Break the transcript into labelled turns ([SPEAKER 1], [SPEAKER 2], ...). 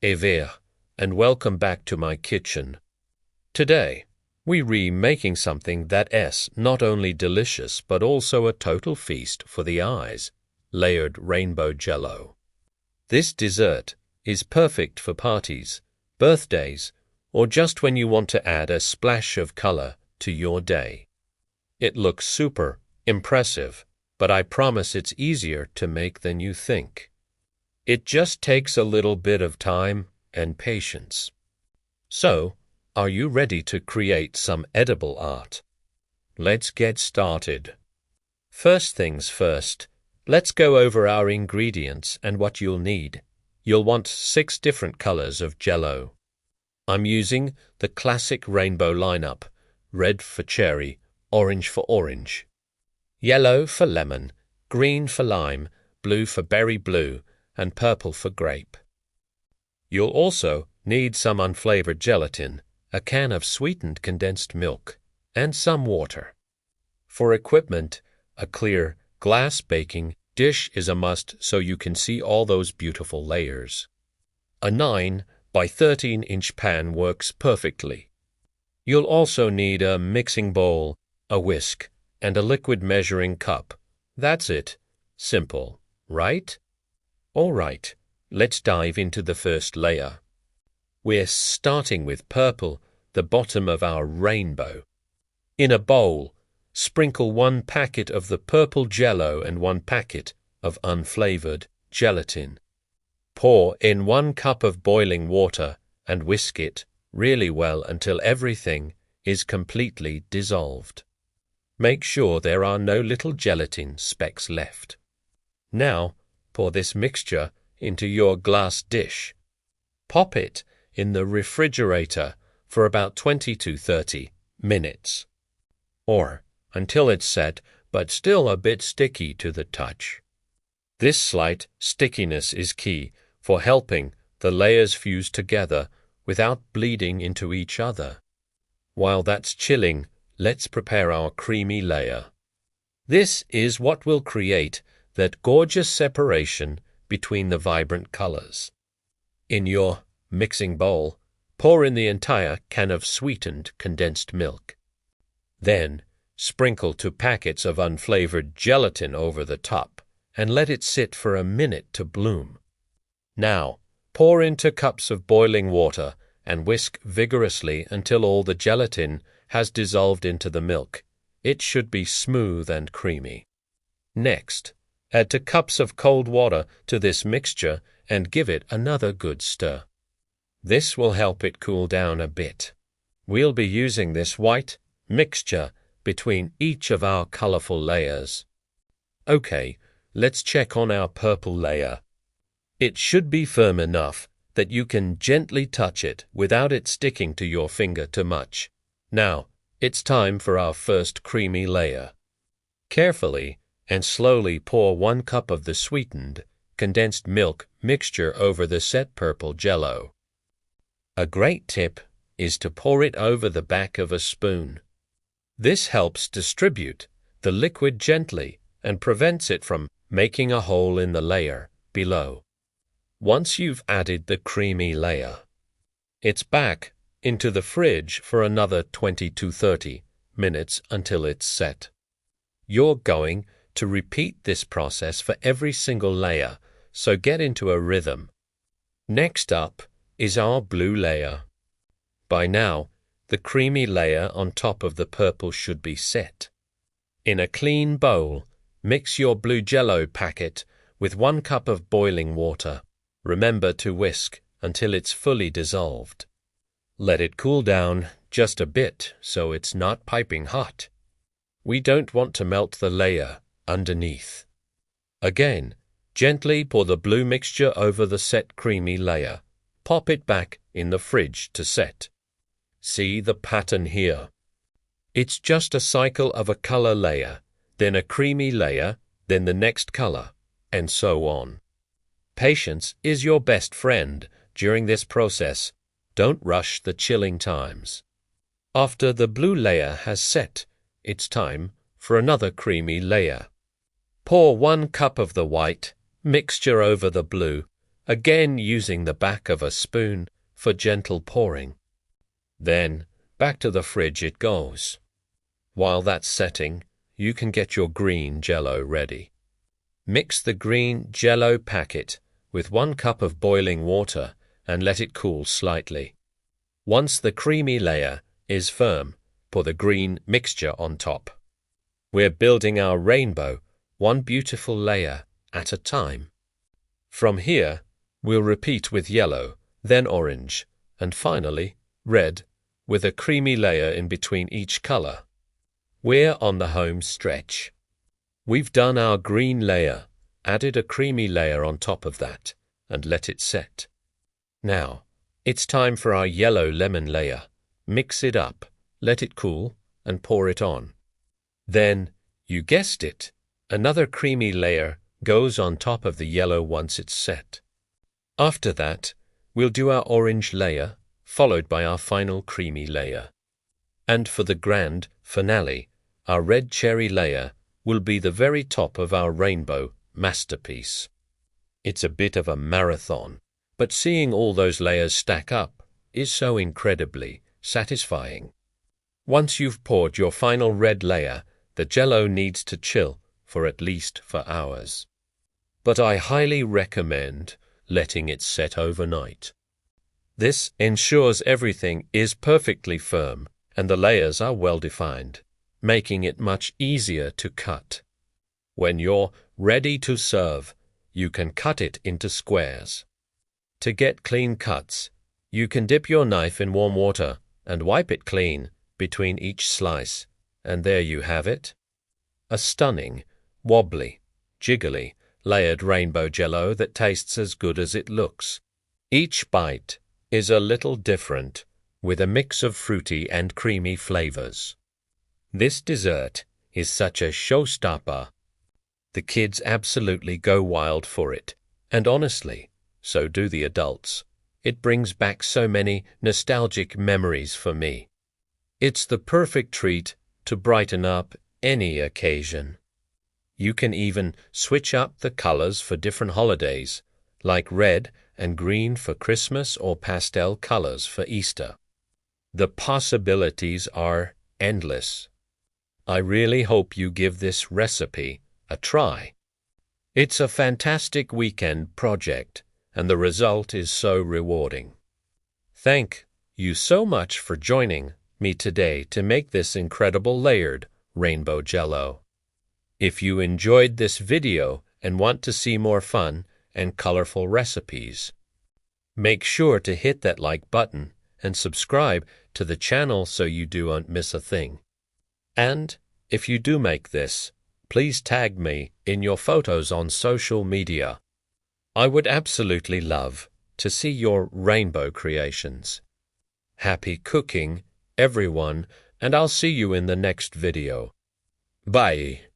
[SPEAKER 1] Evere, and welcome back to my kitchen. Today, we're making something that's not only delicious but also a total feast for the eyes, layered rainbow Jell-O. This dessert is perfect for parties, birthdays, or just when you want to add a splash of color to your day. It looks super impressive, but I promise it's easier to make than you think. It just takes a little bit of time and patience. So, are you ready to create some edible art? Let's get started. First things first, let's go over our ingredients and what you'll need. You'll want 6 different colors of Jell-O. I'm using the classic rainbow lineup: red for cherry, orange for orange, yellow for lemon, green for lime, blue for berry blue, and purple for grape. You'll also need some unflavored gelatin, a can of sweetened condensed milk, and some water. For equipment, a clear glass baking dish is a must so you can see all those beautiful layers. A 9 by 13-inch pan works perfectly. You'll also need a mixing bowl, a whisk, and a liquid measuring cup. That's it. Simple, right? All right, let's dive into the first layer. We're starting with purple, the bottom of our rainbow. In a bowl, sprinkle 1 packet of the purple Jell-O and 1 packet of unflavored gelatin. Pour in 1 cup of boiling water and whisk it really well until everything is completely dissolved. Make sure there are no little gelatin specks left. Now, pour this mixture into your glass dish. Pop it in the refrigerator for about 20 to 30 minutes, or until it's set but still a bit sticky to the touch. This slight stickiness is key for helping the layers fuse together without bleeding into each other. While that's chilling, let's prepare our creamy layer. This is what will create that gorgeous separation between the vibrant colors. In your mixing bowl, pour in the entire can of sweetened condensed milk. Then, sprinkle 2 packets of unflavored gelatin over the top and let it sit for a minute to bloom. Now, pour into cups of boiling water and whisk vigorously until all the gelatin has dissolved into the milk. It should be smooth and creamy. Next, add 2 cups of cold water to this mixture and give it another good stir. This will help it cool down a bit. We'll be using this white mixture between each of our colorful layers. Okay, let's check on our purple layer. It should be firm enough that you can gently touch it without it sticking to your finger too much. Now, it's time for our first creamy layer. Carefully and slowly pour 1 cup of the sweetened, condensed milk mixture over the set purple Jell-O. A great tip is to pour it over the back of a spoon. This helps distribute the liquid gently and prevents it from making a hole in the layer below. Once you've added the creamy layer, it's back into the fridge for another 20 to 30 minutes until it's set. You're going to repeat this process for every single layer, so get into a rhythm. Next up is our blue layer. By now, the creamy layer on top of the purple should be set. In a clean bowl, mix your blue Jell-O packet with 1 cup of boiling water. Remember to whisk until it's fully dissolved. Let it cool down just a bit so it's not piping hot. We don't want to melt the layer underneath. Again, gently pour the blue mixture over the set creamy layer. Pop it back in the fridge to set. See the pattern here. It's just a cycle of a color layer, then a creamy layer, then the next color, and so on. Patience is your best friend during this process. Don't rush the chilling times. After the blue layer has set, it's time for another creamy layer. Pour 1 cup of the white mixture over the blue again using the back of a spoon for gentle pouring. Then back to the fridge it goes. While that's setting, you can get your green Jell-O ready. Mix the green Jell-O packet with 1 cup of boiling water and let it cool slightly. Once the creamy layer is firm, pour the green mixture on top. We're building our rainbow 1 beautiful layer at a time. From here, we'll repeat with yellow, then orange, and finally red, with a creamy layer in between each color. We're on the home stretch. We've done our green layer, added a creamy layer on top of that, and let it set. Now, it's time for our yellow lemon layer. Mix it up, let it cool, and pour it on. Then, you guessed it, another creamy layer goes on top of the yellow once it's set. After that, we'll do our orange layer, followed by our final creamy layer. And for the grand finale, our red cherry layer will be the very top of our rainbow masterpiece. It's a bit of a marathon, but seeing all those layers stack up is so incredibly satisfying. Once you've poured your final red layer, the Jell-O needs to chill for at least 4 hours. But I highly recommend letting it set overnight. This ensures everything is perfectly firm and the layers are well defined, making it much easier to cut. When you're ready to serve, you can cut it into squares. To get clean cuts, you can dip your knife in warm water and wipe it clean between each slice, and there you have it. A stunning, wobbly, jiggly, layered rainbow Jell-O that tastes as good as it looks. Each bite is a little different, with a mix of fruity and creamy flavors. This dessert is such a showstopper. The kids absolutely go wild for it, and honestly, so do the adults. It brings back so many nostalgic memories for me. It's the perfect treat to brighten up any occasion. You can even switch up the colors for different holidays, like red and green for Christmas or pastel colors for Easter. The possibilities are endless. I really hope you give this recipe a try. It's a fantastic weekend project, and the result is so rewarding. Thank you so much for joining me today to make this incredible layered rainbow Jell-O. If you enjoyed this video and want to see more fun and colorful recipes, make sure to hit that like button and subscribe to the channel so you don't miss a thing. And if you do make this, please tag me in your photos on social media. I would absolutely love to see your rainbow creations. Happy cooking, everyone, and I'll see you in the next video. Bye.